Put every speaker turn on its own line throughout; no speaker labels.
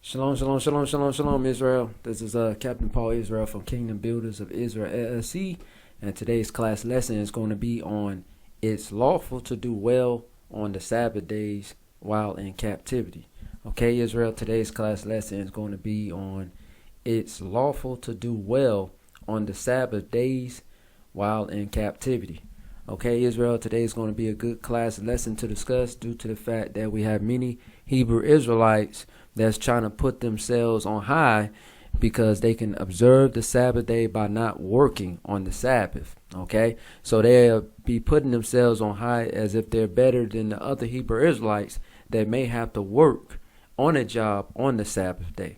Shalom, shalom, shalom, shalom, shalom, Israel. This is Captain Paul Israel from Kingdom Builders of Israel LLC, and today's class lesson is going to be on it's lawful to do well on the Sabbath days while in captivity. Okay, Israel, today's class lesson is going to be on it's lawful to do well on the Sabbath days while in captivity. Okay, Israel, today is going to be a good class lesson to discuss due to the fact that we have many Hebrew Israelites that's trying to put themselves on high because they can observe the Sabbath day by not working on the Sabbath. Okay, so they'll be putting themselves on high as if they're better than the other Hebrew Israelites that may have to work on a job on the Sabbath day.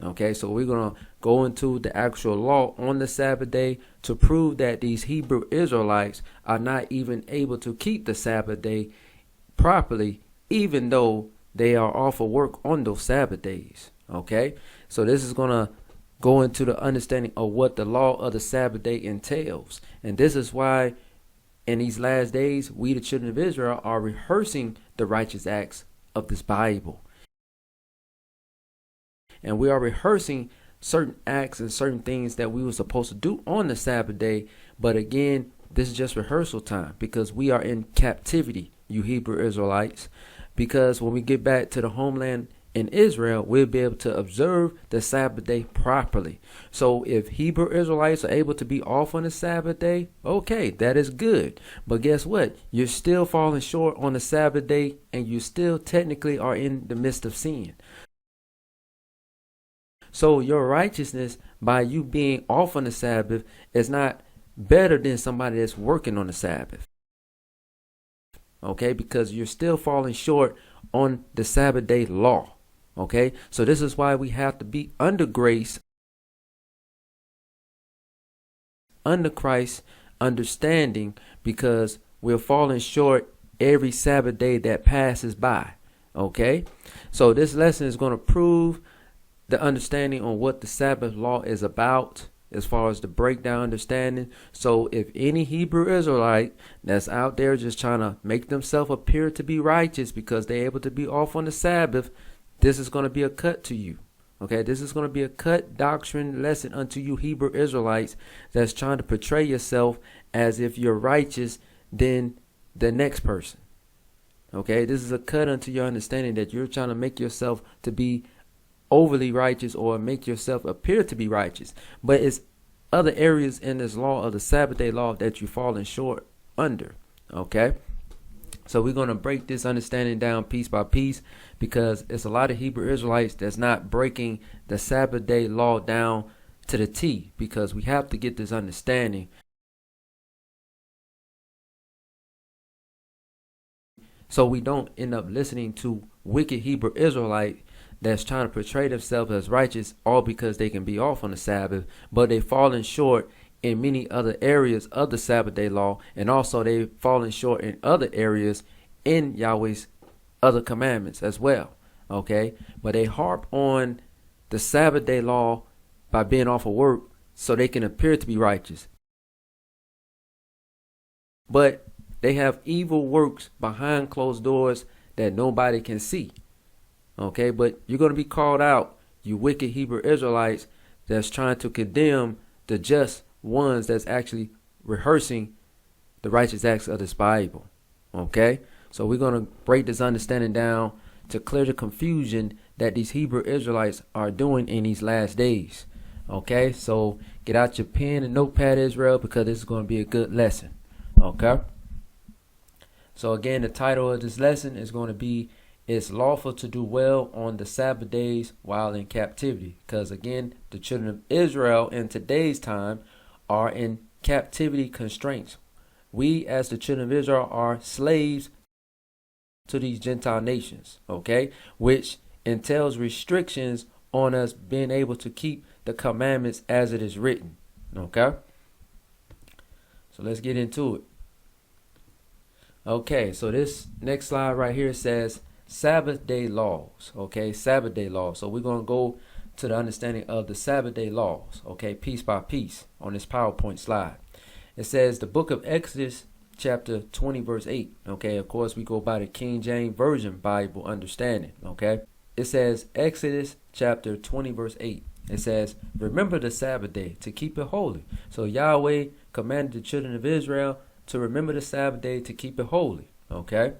Okay, so we're going to go into the actual law on the Sabbath day to prove that these Hebrew Israelites are not even able to keep the Sabbath day properly, even though they are off of work on those Sabbath days. Okay, so this is going to go into the understanding of what the law of the Sabbath day entails. And this is why in these last days, we, the children of Israel, are rehearsing the righteous acts of this Bible. And we are rehearsing certain acts and certain things that we were supposed to do on the Sabbath day. But again, this is just rehearsal time because we are in captivity, you Hebrew Israelites. Because when we get back to the homeland in Israel, we'll be able to observe the Sabbath day properly. So if Hebrew Israelites are able to be off on the Sabbath day, okay, that is good. But guess what? You're still falling short on the Sabbath day and you still technically are in the midst of sin. So your righteousness by you being off on the Sabbath is not better than somebody that's working on the Sabbath. Okay, because you're still falling short on the Sabbath day law. Okay, so this is why we have to be under grace, under Christ's understanding, because we're falling short every Sabbath day that passes by. Okay, so this lesson is going to prove the understanding on what the Sabbath law is about as far as the breakdown understanding. So if any Hebrew Israelite that's out there just trying to make themselves appear to be righteous because they're able to be off on the Sabbath, this is going to be a cut to you. Okay, this is going to be a cut doctrine lesson unto you Hebrew Israelites that's trying to portray yourself as if you're righteous than the next person. Okay, this is a cut unto your understanding that you're trying to make yourself to be overly righteous or make yourself appear to be righteous. But it's other areas in this law of the Sabbath day law that you're falling short under. Okay, so we're going to break this understanding down piece by piece because it's a lot of Hebrew Israelites that's not breaking the Sabbath day law down to the T, because we have to get this understanding so we don't end up listening to wicked Hebrew Israelite that's trying to portray themselves as righteous all because they can be off on the Sabbath, but they've fallen short in many other areas of the Sabbath day law, and also they've fallen short in other areas in Yahweh's other commandments as well. Okay, but they harp on the Sabbath day law by being off of work so they can appear to be righteous, but they have evil works behind closed doors that nobody can see. Okay, but you're going to be called out, you wicked Hebrew Israelites that's trying to condemn the just ones that's actually rehearsing the righteous acts of this Bible. Okay, so we're going to break this understanding down to clear the confusion that these Hebrew Israelites are doing in these last days. Okay, so get out your pen and notepad, Israel, because this is going to be a good lesson. Okay, so again, the title of this lesson is going to be it's lawful to do well on the Sabbath days while in captivity. Because again, the children of Israel in today's time are in captivity constraints. We as the children of Israel are slaves to these Gentile nations. Okay, which entails restrictions on us being able to keep the commandments as it is written. Okay, so let's get into it. Okay, so this next slide right here says Sabbath day laws. Okay, Sabbath day laws. So we're going to go to the understanding of the Sabbath day laws. Okay, piece by piece on this PowerPoint slide. It says the book of Exodus, chapter 20, verse 8. Okay, of course, we go by the King James Version Bible understanding. Okay, it says Exodus chapter 20, verse 8. It says, remember the Sabbath day to keep it holy. So Yahweh commanded the children of Israel to remember the Sabbath day to keep it holy. Okay.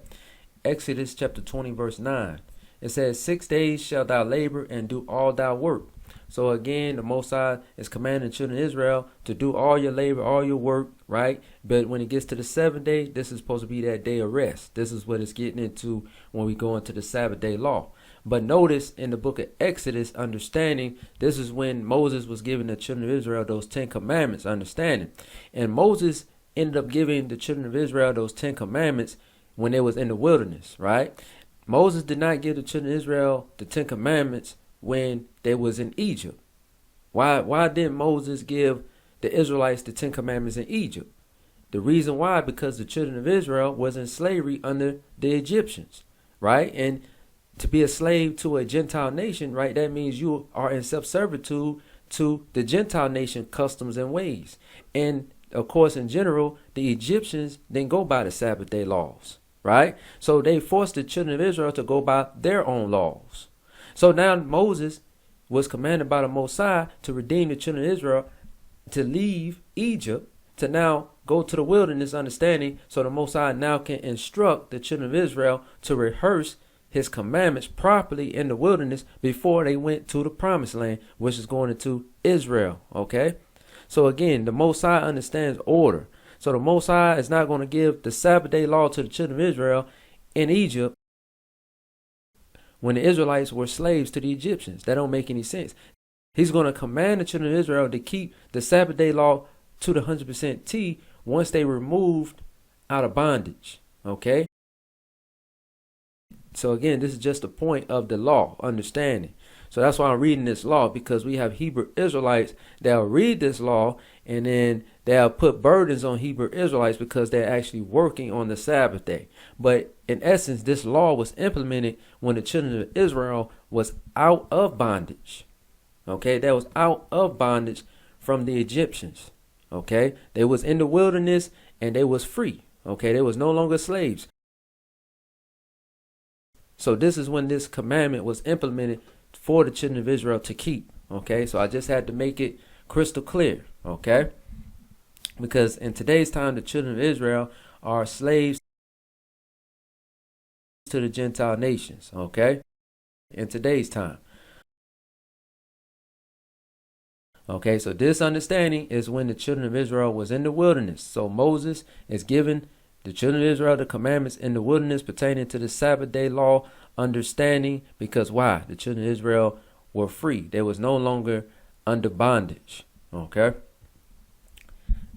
Exodus chapter 20, verse 9. It says, 6 days shalt thou labor and do all thy work. So again, the Most High is commanding the children of Israel to do all your labor, all your work, right? But when it gets to the 7th day, this is supposed to be that day of rest. This is what it's getting into when we go into the Sabbath day law. But notice in the book of Exodus, understanding, this is when Moses was giving the children of Israel those 10 commandments, understanding. And Moses ended up giving the children of Israel those 10 commandments when they was in the wilderness, right? Moses did not give the children of Israel the 10 commandments when they was in Egypt. Why didn't Moses give the Israelites the 10 commandments in Egypt? The reason why, because the children of Israel was in slavery under the Egyptians, right? And to be a slave to a Gentile nation, right, that means you are in subservitude to the Gentile nation customs and ways. And of course, in general, the Egyptians didn't go by the Sabbath day laws, right? So they forced the children of Israel to go by their own laws. So now Moses was commanded by the Most High to redeem the children of Israel, to leave Egypt, to now go to the wilderness, understanding, so the Most High now can instruct the children of Israel to rehearse his commandments properly in the wilderness before they went to the promised land, which is going into Israel. Okay. So again, the Most High understands order. So the Most High is not going to give the Sabbath day law to the children of Israel in Egypt when the Israelites were slaves to the Egyptians. That don't make any sense. He's going to command the children of Israel to keep the Sabbath day law to the 100% T once they were removed out of bondage. Okay. So again, this is just a point of the law, understanding. So that's why I'm reading this law, because we have Hebrew Israelites that'll read this law and then they'll put burdens on Hebrew Israelites because they're actually working on the Sabbath day. But in essence, this law was implemented when the children of Israel was out of bondage. Okay, they was out of bondage from the Egyptians. Okay, they was in the wilderness and they was free. Okay, they was no longer slaves. So this is when this commandment was implemented for the children of Israel to keep. Okay, so I just had to make it crystal clear. Okay, because in today's time, the children of Israel are slaves to the Gentile nations. Okay, in today's time. Okay, so this understanding is when the children of Israel was in the wilderness. So Moses is giving the children of Israel the commandments in the wilderness pertaining to the Sabbath day law, understanding, because why? The children of Israel were free. They was no longer under bondage. Okay.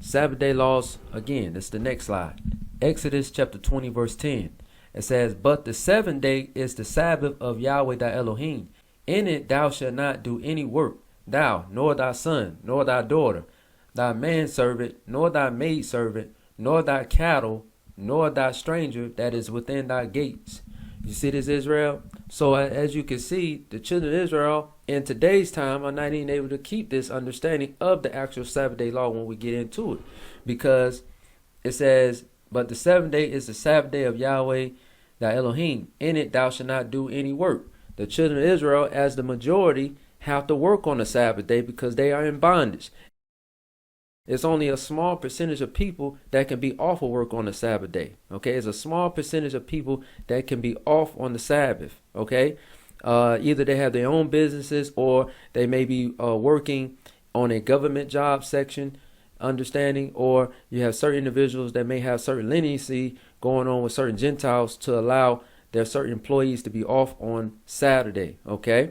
Sabbath day laws, again, that's the next slide. Exodus chapter 20, verse 10. It says, but the 7th day is the Sabbath of Yahweh thy Elohim. In it thou shalt not do any work, thou, nor thy son, nor thy daughter, thy manservant, nor thy maidservant, nor thy cattle, nor thy stranger that is within thy gates. You see this, Israel? So as you can see, the children of Israel in today's time are not even able to keep this understanding of the actual Sabbath day law when we get into it. Because it says, but the 7th day is the Sabbath day of Yahweh thy Elohim. In it thou shalt not do any work. The children of Israel, as the majority, have to work on the Sabbath day because they are in bondage. It's only a small percentage of people that can be off of work on the Sabbath day. Okay, it's a small percentage of people that can be off on the Sabbath. Okay, either they have their own businesses or they may be working on a government job section, understanding, or you have certain individuals that may have certain leniency going on with certain Gentiles to allow their certain employees to be off on Saturday. Okay.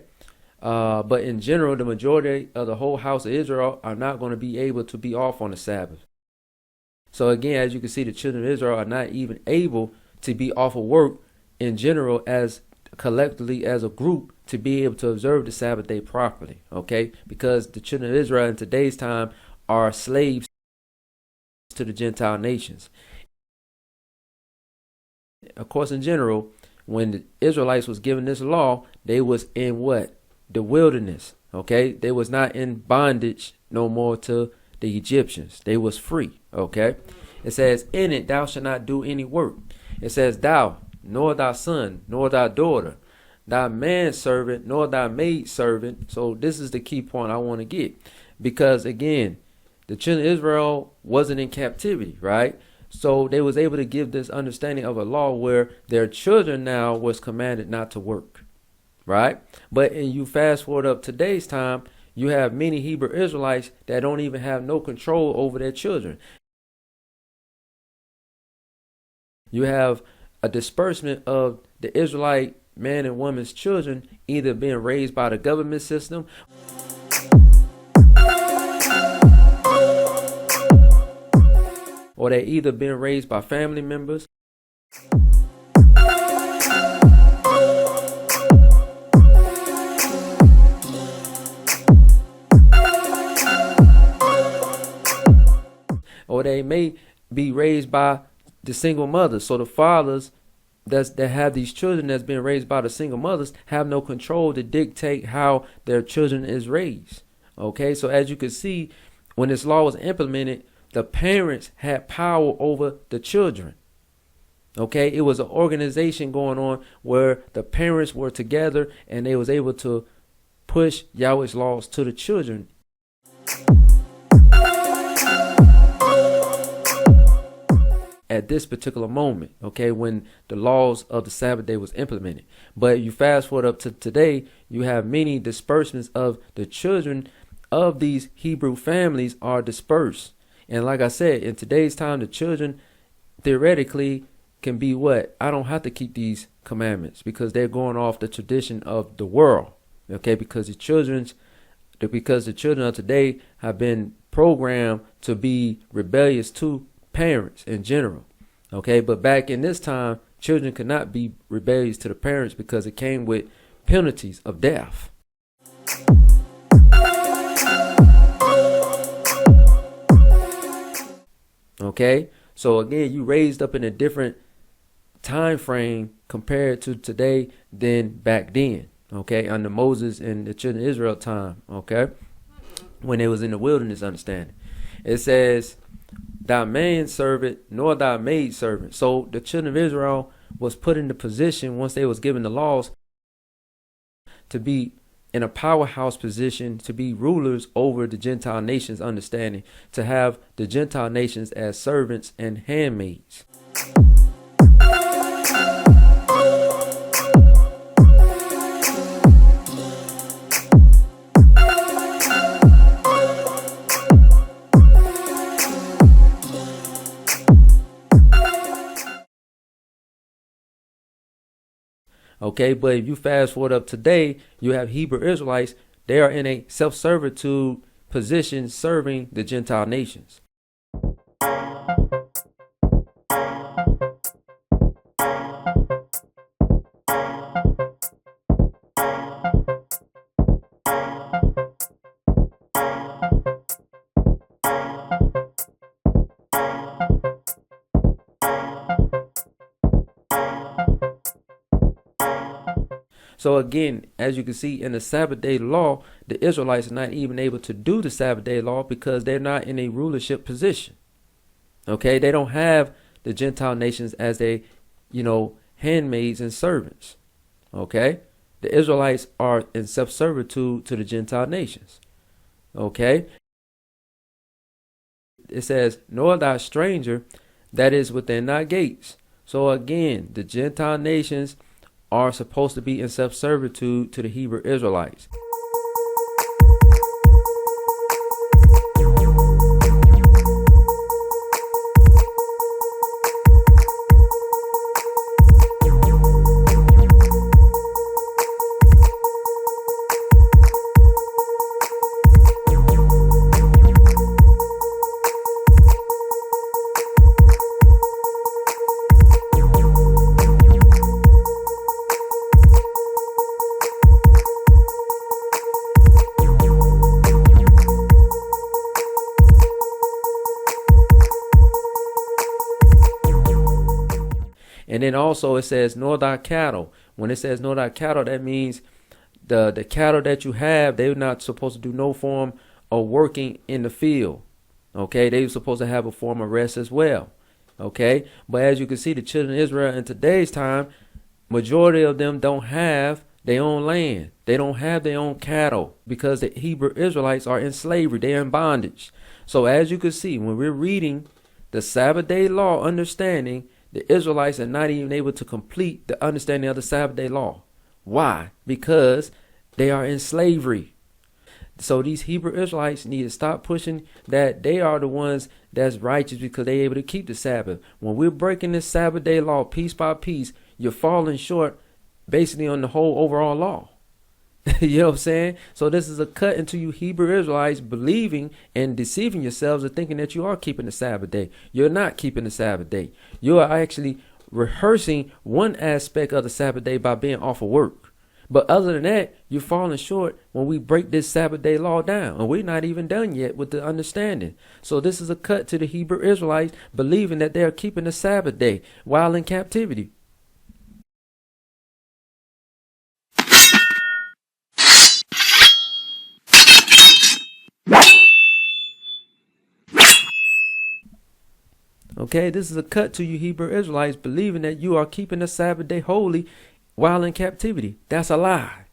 But in general, the majority of the whole house of Israel are not going to be able to be off on the Sabbath. So again, as you can see, the children of Israel are not even able to be off of work in general, as collectively as a group, to be able to observe the Sabbath day properly. Okay, because the children of Israel in today's time are slaves to the Gentile nations. Of course, in general, when the Israelites was given this law, they was in what? The wilderness. Okay, they was not in bondage no more to the Egyptians. They was free. Okay, it says, in it thou shalt not do any work. It says, thou, nor thy son, nor thy daughter, thy manservant, nor thy maidservant. So this is the key point I want to get, because again, the children of Israel wasn't in captivity, right? So they was able to give this understanding of a law where their children now was commanded not to work, right? But and you fast forward up today's time, you have many Hebrew Israelites that don't even have no control over their children. You have a disbursement of the Israelite man and woman's children either being raised by the government system, or they either been raised by family members, or they may be raised by the single mothers. So the fathers that have these children that's been raised by the single mothers have no control to dictate how their children is raised. Okay, so as you can see, when this law was implemented, the parents had power over the children. Okay, it was an organization going on where the parents were together and they was able to push Yahweh's laws to the children. At this particular moment, okay, when the laws of the Sabbath day was implemented. But you fast forward up to today, you have many disbursements of the children of these Hebrew families are dispersed. And like I said, in today's time, the children theoretically can be what? I don't have to keep these commandments because they're going off the tradition of the world. Okay, because the children of today have been programmed to be rebellious to parents in general. Okay, but back in this time, children could not be rebellious to the parents because it came with penalties of death. Okay, so again, you raised up in a different time frame compared to today than back then. Okay, under Moses and the children of Israel time. Okay, when they was in the wilderness, understanding. It says, thy manservant nor thy maidservant. So the children of Israel was put in the position once they was given the laws to be in a powerhouse position, to be rulers over the Gentile nations, understanding, to have the Gentile nations as servants and handmaids. Okay, but if you fast forward up today, you have Hebrew Israelites. They are in a self-servitude position serving the Gentile nations. So again, as you can see in the Sabbath day law, the Israelites are not even able to do the Sabbath day law because they're not in a rulership position. Okay, they don't have the Gentile nations as they, handmaids and servants. Okay, the Israelites are in self-servitude to the Gentile nations. Okay, it says, nor thy stranger that is within thy gates. So again, the Gentile nations are supposed to be in self-servitude to the Hebrew Israelites. And then also it says, nor thy cattle. When it says nor thy cattle, that means the cattle that you have, they're not supposed to do no form of working in the field. Okay, they were supposed to have a form of rest as well. Okay, but as you can see, the children of Israel in today's time, majority of them don't have their own land. They don't have their own cattle because the Hebrew Israelites are in slavery. They're in bondage. So as you can see, when we're reading the Sabbath day law understanding, the Israelites are not even able to complete the understanding of the Sabbath day law. Why? Because they are in slavery. So these Hebrew Israelites need to stop pushing that they are the ones that's righteous because they're able to keep the Sabbath. When we're breaking this Sabbath day law piece by piece, you're falling short basically on the whole overall law. You know what I'm saying? So this is a cut into you Hebrew Israelites believing and deceiving yourselves and thinking that you are keeping the Sabbath day. You're not keeping the Sabbath day. You are actually rehearsing one aspect of the Sabbath day by being off of work. But other than that, you're falling short when we break this Sabbath day law down. And we're not even done yet with the understanding. So this is a cut to the Hebrew Israelites believing that they are keeping the Sabbath day while in captivity. Okay, this is a cut to you Hebrew Israelites believing that you are keeping the Sabbath day holy while in captivity. That's a lie.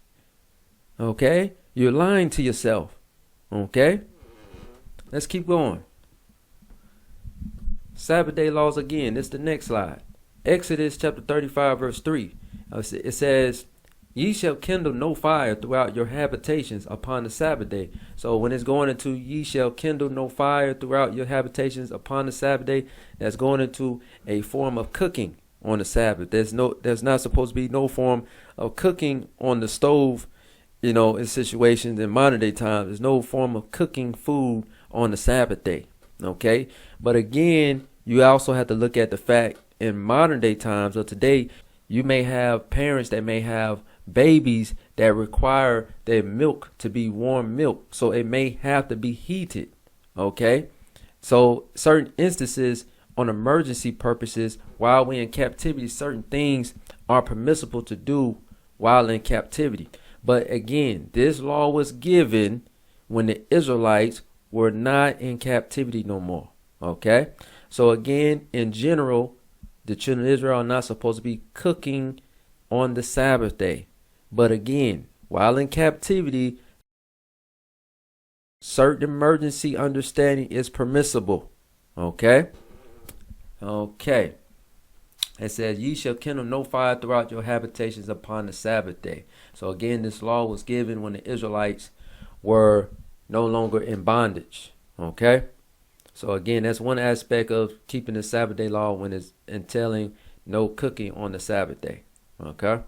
Okay, you're lying to yourself. Okay, let's keep going. Sabbath day laws again. This is the next slide. Exodus chapter 35 verse 3. It says, ye shall kindle no fire throughout your habitations upon the Sabbath day. So when it's going into ye shall kindle no fire throughout your habitations upon the Sabbath day, that's going into a form of cooking on the Sabbath. There's not supposed to be no form of cooking on the stove, in situations in modern day times. There's no form of cooking food on the Sabbath day. Okay. But again, you also have to look at the fact in modern day times or today, you may have parents that may have babies that require their milk to be warm milk. So it may have to be heated. Okay. So certain instances on emergency purposes, while we're in captivity, certain things are permissible to do while in captivity. But again, this law was given when the Israelites were not in captivity no more. Okay. So again, in general, the children of Israel are not supposed to be cooking on the Sabbath day. But again, while in captivity, certain emergency understanding is permissible. Okay. Okay. It says, ye shall kindle no fire throughout your habitations upon the Sabbath day. So again, this law was given when the Israelites were no longer in bondage. Okay. So again, that's one aspect of keeping the Sabbath day law when it's entailing no cooking on the Sabbath day. Okay.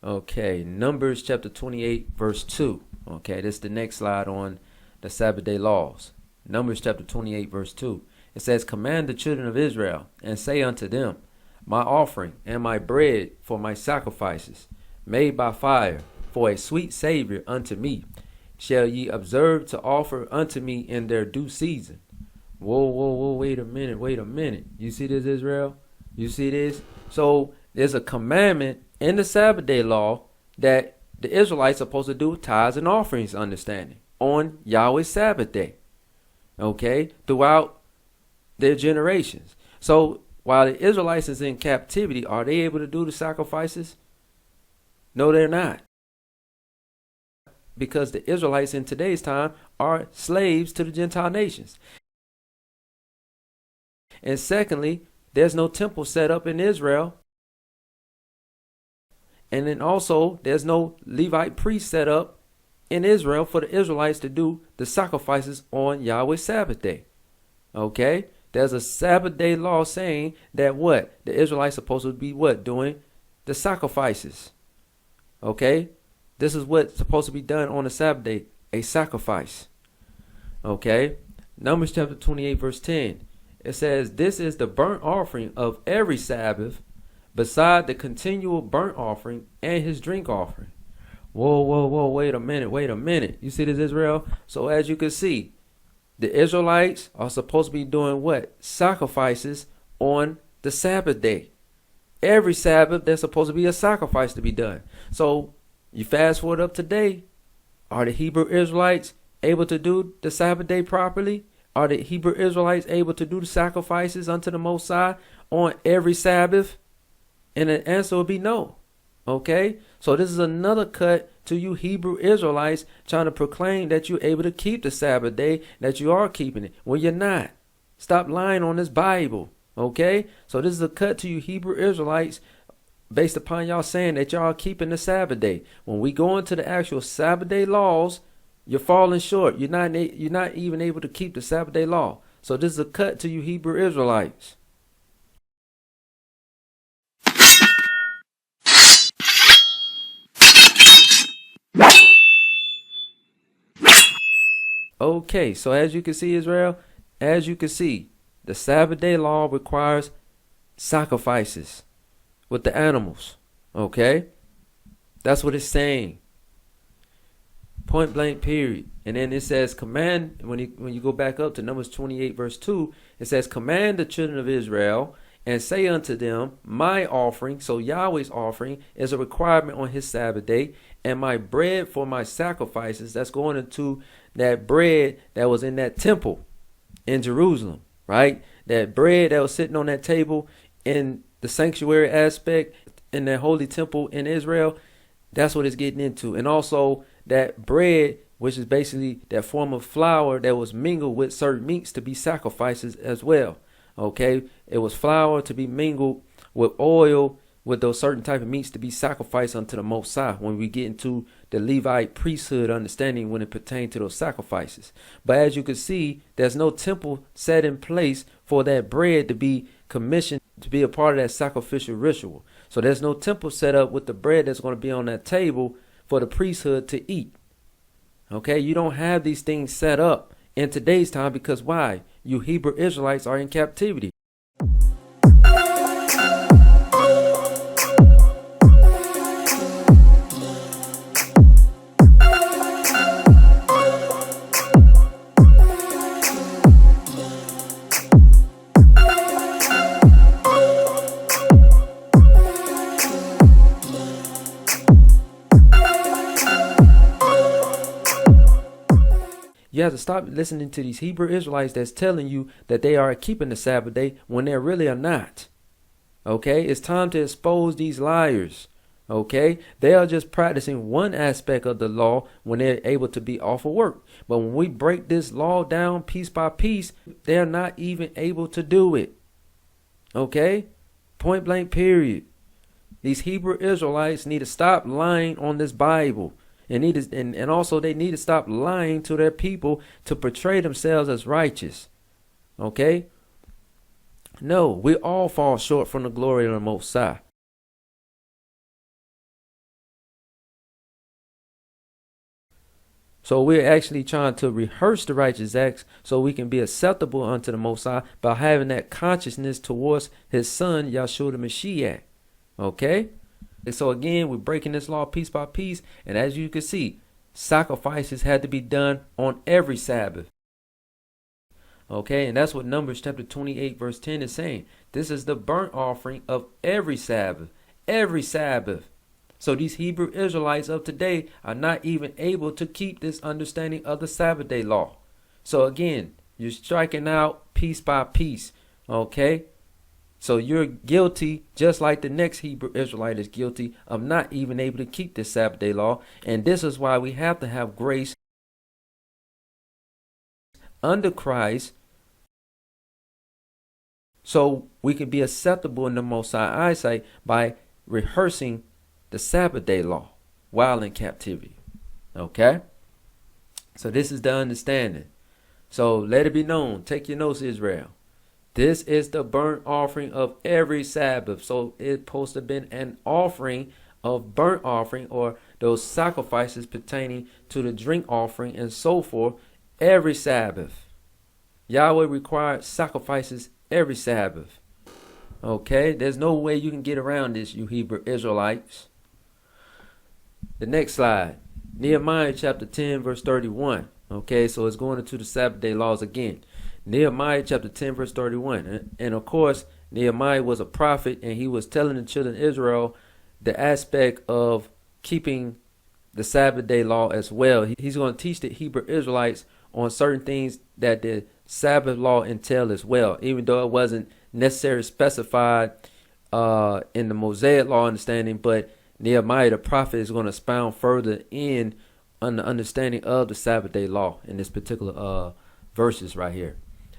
Okay. Numbers chapter 28 verse 2. Okay. This is the next slide on the Sabbath day laws. Numbers chapter 28 verse 2. It says, command the children of Israel and say unto them, my offering and my bread for my sacrifices made by fire for a sweet savor unto me shall ye observe to offer unto me in their due season. Whoa, wait a minute. You see this, Israel? You see this? So there's a commandment in the Sabbath day law that the Israelites are supposed to do tithes and offerings understanding on Yahweh's Sabbath day. Okay, throughout their generations. So while the Israelites is in captivity, are they able to do the sacrifices? No, they're not. Because the Israelites in today's time are slaves to the Gentile nations. And secondly, there's no temple set up in Israel. And then also there's no Levite priest set up in Israel for the Israelites to do the sacrifices on Yahweh's Sabbath day. Okay. There's a Sabbath day law saying that what? The Israelites supposed to be what? Doing the sacrifices. Okay. This is what's supposed to be done on the Sabbath day. A sacrifice. Okay. Numbers chapter 28 verse 10. It says, this is the burnt offering of every Sabbath beside the continual burnt offering and his drink offering. Whoa, wait a minute. You see this, Israel? So as you can see, The Israelites are supposed to be doing what? Sacrifices on the Sabbath day. Every Sabbath, there's supposed to be a sacrifice to be done. So you fast forward up today. Are the Hebrew Israelites able to do the Sabbath day properly? Are the Hebrew Israelites able to do the sacrifices unto the Most High on every Sabbath? And the answer will be no. Okay? So this is another cut to you Hebrew Israelites trying to proclaim that you're able to keep the Sabbath day, that you are keeping it. Well, you're not. Stop lying on this Bible. Okay? So this is a cut to you Hebrew Israelites based upon y'all saying that y'all are keeping the Sabbath day. When we go into the actual Sabbath day laws, you're falling short. You're not even able to keep the Sabbath day law. So this is a cut to you Hebrew Israelites. Okay, so as you can see, Israel, as you can see, the Sabbath day law requires sacrifices with the animals. Okay? That's what it's saying. Point blank, period. And then it says, command, when you go back up to Numbers 28, verse 2, it says, command the children of Israel and say unto them, my offering, so Yahweh's offering, is a requirement on his Sabbath day, and my bread for my sacrifices, that's going into that bread that was in that temple in Jerusalem, right? That bread that was sitting on that table in the sanctuary aspect in that holy temple in Israel, that's what it's getting into. And also that bread, which is basically that form of flour that was mingled with certain meats to be sacrifices as well. Okay, it was flour to be mingled with oil with those certain type of meats to be sacrificed unto the Most High when we get into the Levite priesthood understanding when it pertained to those sacrifices. But as you can see, there's no temple set in place for that bread to be commissioned to be a part of that sacrificial ritual. So there's no temple set up with the bread that's going to be on that table for the priesthood to eat. Okay, you don't have these things set up in today's time because why? You Hebrew Israelites are in captivity. You have to stop listening to these Hebrew Israelites that's telling you that they are keeping the Sabbath day when they really are not. Okay, it's time to expose these liars. Okay, they are just practicing one aspect of the law when they're able to be off of work. But when we break this law down piece by piece, they're not even able to do it. Okay, point blank, period. These Hebrew Israelites need to stop lying on this Bible. And also they need to stop lying to their people to portray themselves as righteous. Okay? No, we all fall short from the glory of the Most High. So we're actually trying to rehearse the righteous acts so we can be acceptable unto the Most High by having that consciousness towards his son, Yahshua the Mashiach. Okay? And so again, we're breaking this law piece by piece. And as you can see, sacrifices had to be done on every Sabbath. Okay, and that's what Numbers chapter 28 verse 10 is saying. This is the burnt offering of every Sabbath. Every Sabbath. So these Hebrew Israelites of today are not even able to keep this understanding of the Sabbath day law. So again, you're striking out piece by piece. Okay. So you're guilty, just like the next Hebrew Israelite is guilty of not even able to keep this Sabbath day law. And this is why we have to have grace under Christ so we can be acceptable in the Most High eyesight by rehearsing the Sabbath day law while in captivity. Okay? So this is the understanding. So let it be known. Take your notes, Israel. This is the burnt offering of every Sabbath. So it's supposed to have been an offering of burnt offering or those sacrifices pertaining to the drink offering and so forth every Sabbath. Yahweh required sacrifices every Sabbath. Okay, there's no way you can get around this, you Hebrew Israelites. The next slide, Nehemiah chapter 10 verse 31. Okay, so it's going into the Sabbath day laws again. Nehemiah chapter 10, verse 31. And of course, Nehemiah was a prophet, and he was telling the children of Israel the aspect of keeping the Sabbath day law as well. He's going to teach the Hebrew Israelites on certain things that the Sabbath law entail as well, even though it wasn't necessarily specified in the Mosaic law understanding. But Nehemiah the prophet is going to expound further in on the understanding of the Sabbath day law in this particular verses right here.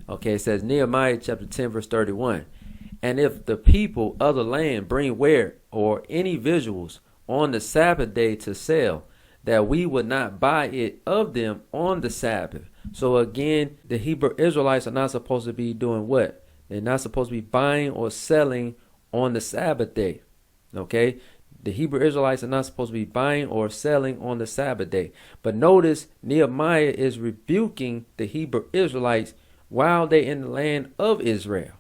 Okay, it says Nehemiah chapter 10 verse 31. And if the people of the land bring ware or any visuals on the Sabbath day to sell, that we would not buy it of them on the Sabbath. So again, the Hebrew Israelites are not supposed to be doing what? They're not supposed to be buying or selling on the Sabbath day. Okay? The Hebrew Israelites are not supposed to be buying or selling on the Sabbath day. But notice Nehemiah is rebuking the Hebrew Israelites while they're in the land of Israel.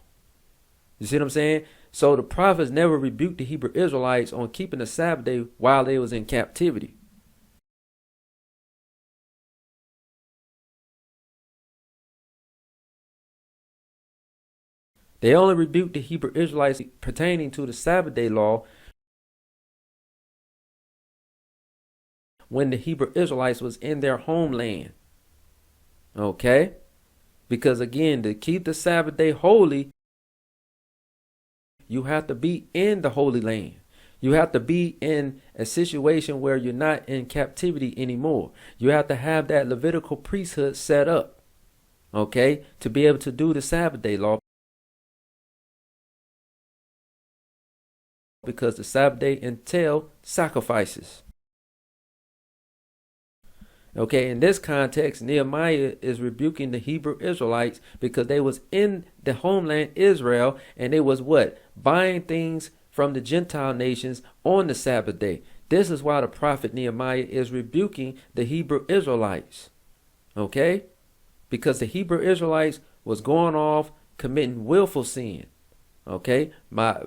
You see what I'm saying? So the prophets never rebuked the Hebrew Israelites on keeping the Sabbath day while they was in captivity. They only rebuked the Hebrew Israelites pertaining to the Sabbath day law when the Hebrew Israelites was in their homeland. Okay? Because again, to keep the Sabbath day holy, you have to be in the Holy Land. You have to be in a situation where you're not in captivity anymore. You have to have that Levitical priesthood set up, okay, to be able to do the Sabbath day law. Because the Sabbath day entail sacrifices. Okay, in this context, Nehemiah is rebuking the Hebrew Israelites because they was in the homeland Israel, and they was what? Buying things from the Gentile nations on the Sabbath day. This is why the prophet Nehemiah is rebuking the Hebrew Israelites. Okay? Because the Hebrew Israelites was going off committing willful sin. Okay? By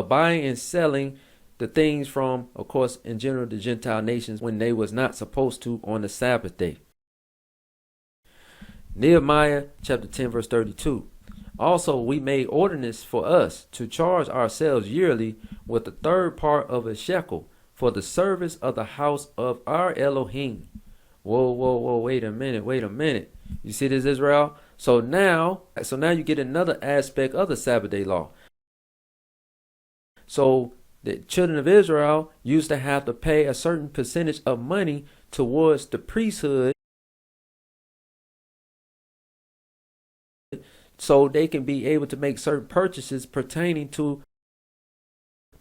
buying and selling the things from, of course, in general, the Gentile nations when they was not supposed to on the Sabbath day. Nehemiah chapter 10 verse 32. Also we made ordinance for us to charge ourselves yearly with the third part of a shekel for the service of the house of our Elohim. Whoa, wait a minute. You see this, Israel? So now you get another aspect of the Sabbath day law. So the children of Israel used to have to pay a certain percentage of money towards the priesthood so they can be able to make certain purchases pertaining to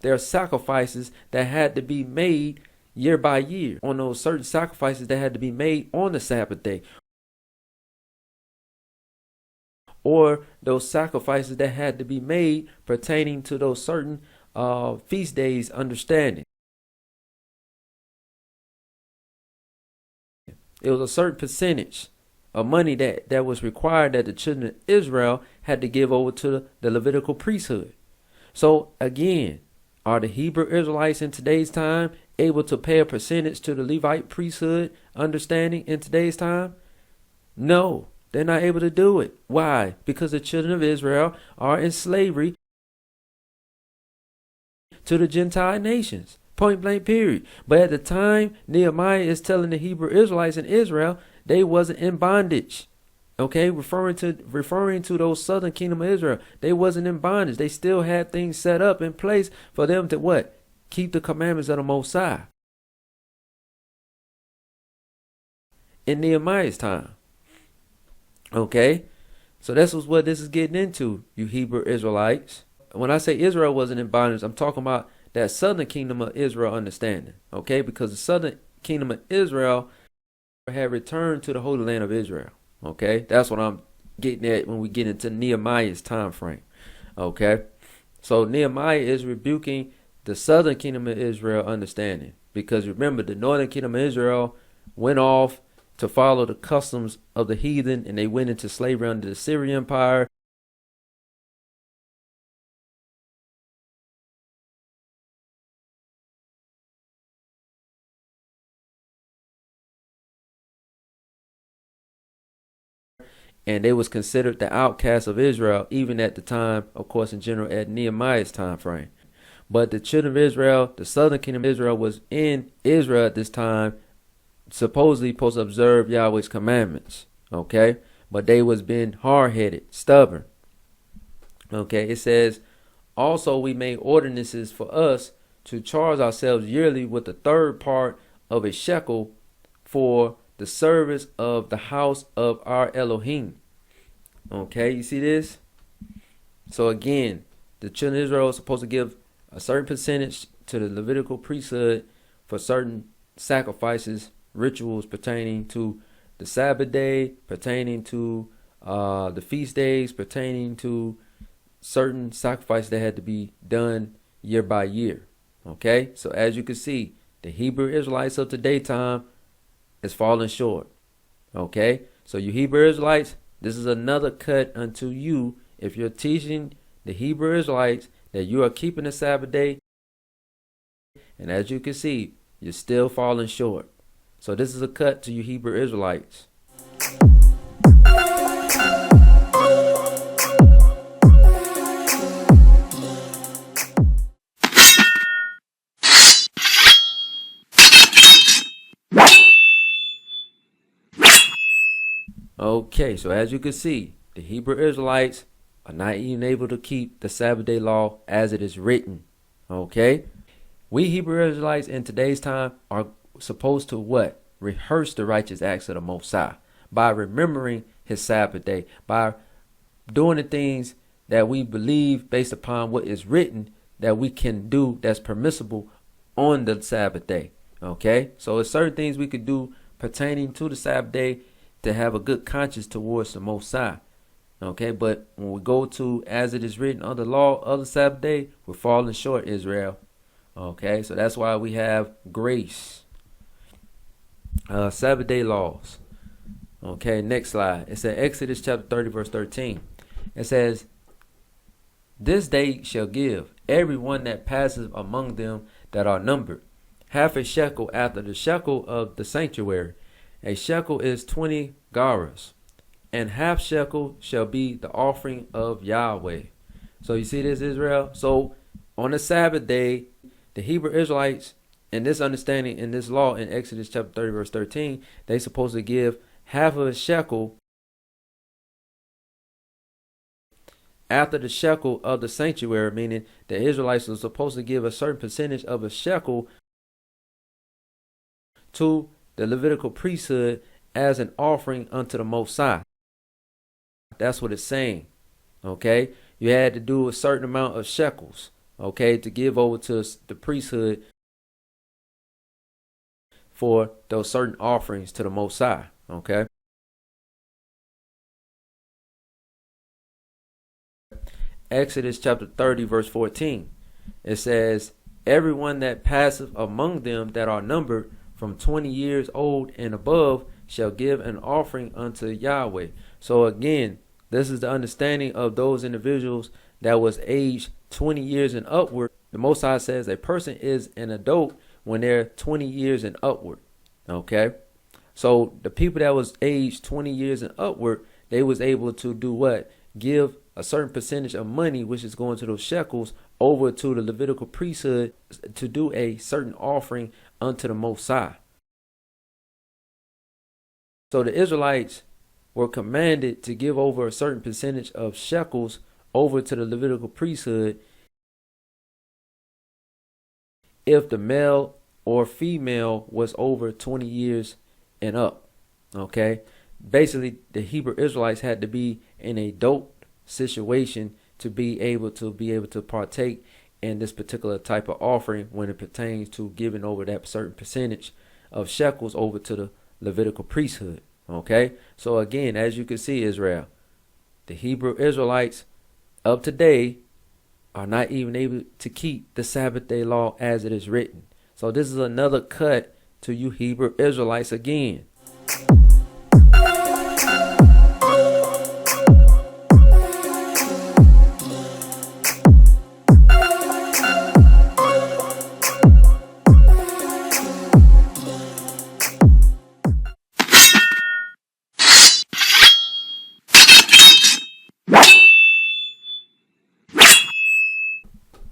their sacrifices that had to be made year by year, on those certain sacrifices that had to be made on the Sabbath day, or those sacrifices that had to be made pertaining to those certain feast days understanding. It was a certain percentage of money that was required that the children of Israel had to give over to the Levitical priesthood. So again, are the Hebrew Israelites in today's time able to pay a percentage to the Levite priesthood understanding in today's time? No, they're not able to do it. Why? Because the children of Israel are in slavery to the Gentile nations. Point blank period. But at the time Nehemiah is telling the Hebrew Israelites in Israel, they wasn't in bondage. Okay, referring to those southern kingdom of Israel. They wasn't in bondage. They still had things set up in place for them to what? Keep the commandments of the Most High. In Nehemiah's time. Okay? So this was what this is getting into, you Hebrew Israelites. When I say Israel wasn't in bondage, I'm talking about that southern kingdom of Israel understanding. Okay? Because the southern kingdom of Israel had returned to the Holy Land of Israel. Okay? That's what I'm getting at when we get into Nehemiah's time frame. Okay? So Nehemiah is rebuking the southern kingdom of Israel understanding. Because remember, the northern kingdom of Israel went off to follow the customs of the heathen, and they went into slavery under the Syrian Empire. and they was considered the outcasts of Israel, even at the time, of course, in general, at Nehemiah's time frame. But the children of Israel, the southern kingdom of Israel, was in Israel at this time, supposedly supposed to observe Yahweh's commandments. Okay, but they was being hard-headed, stubborn. Okay, it says, also we made ordinances for us to charge ourselves yearly with the third part of a shekel for the service of the house of our Elohim. Okay, you see this? So again, the children of Israel are supposed to give a certain percentage to the Levitical priesthood for certain sacrifices, rituals pertaining to the Sabbath day, pertaining to the feast days, pertaining to certain sacrifices that had to be done year by year. Okay, so as you can see, the Hebrew Israelites of today time is falling short. Okay, so you Hebrew Israelites, this is another cut unto you. If you're teaching the Hebrew Israelites that you are keeping the Sabbath day, and as you can see, you're still falling short. So this is a cut to you Hebrew Israelites. Okay, so as you can see, the Hebrew Israelites are not even able to keep the Sabbath day law as it is written. Okay, we Hebrew Israelites in today's time are supposed to what? Rehearse the righteous acts of the Most High by remembering his Sabbath day, by doing the things that we believe based upon what is written that we can do that's permissible on the Sabbath day. Okay, so there's certain things we could do pertaining to the Sabbath day to have a good conscience towards the Most High. Okay, but when we go to as it is written on the law of the Sabbath day, we're falling short, Israel. Okay, so that's why we have grace. Sabbath day laws. Okay, next slide. It says Exodus chapter 30 verse 13. It says, this day shall give every one that passes among them that are numbered half a shekel after the shekel of the sanctuary. A shekel is 20 gerahs, and half shekel shall be the offering of Yahweh. So you see this, Israel? So on the Sabbath day, the Hebrew Israelites, in this understanding, in this law in Exodus chapter 30 verse 13, they supposed to give half of a shekel after the shekel of the sanctuary, meaning the Israelites are supposed to give a certain percentage of a shekel to the Levitical priesthood as an offering unto the Most High. That's what it's saying. Okay, you had to do a certain amount of shekels, okay, to give over to the priesthood for those certain offerings to the Most High. Okay, Exodus chapter 30 verse 14. It says, everyone that passeth among them that are numbered from 20 years old and above shall give an offering unto Yahweh. So again, this is the understanding of those individuals that was aged 20 years and upward. The Most High says a person is an adult when they're 20 years and upward. Okay, so the people that was aged 20 years and upward, they was able to do what? Give a certain percentage of money, which is going to those shekels, over to the Levitical priesthood to do a certain offering unto the Most High. So the Israelites were commanded to give over a certain percentage of shekels over to the Levitical priesthood if the male or female was over 20 years and up. Okay, basically the Hebrew Israelites had to be in a adult situation to be able to partake in this particular type of offering when it pertains to giving over that certain percentage of shekels over to the Levitical priesthood. Okay, so again, as you can see, Israel, the Hebrew Israelites of today are not even able to keep the Sabbath day law as it is written. So this is another cut to you Hebrew Israelites again.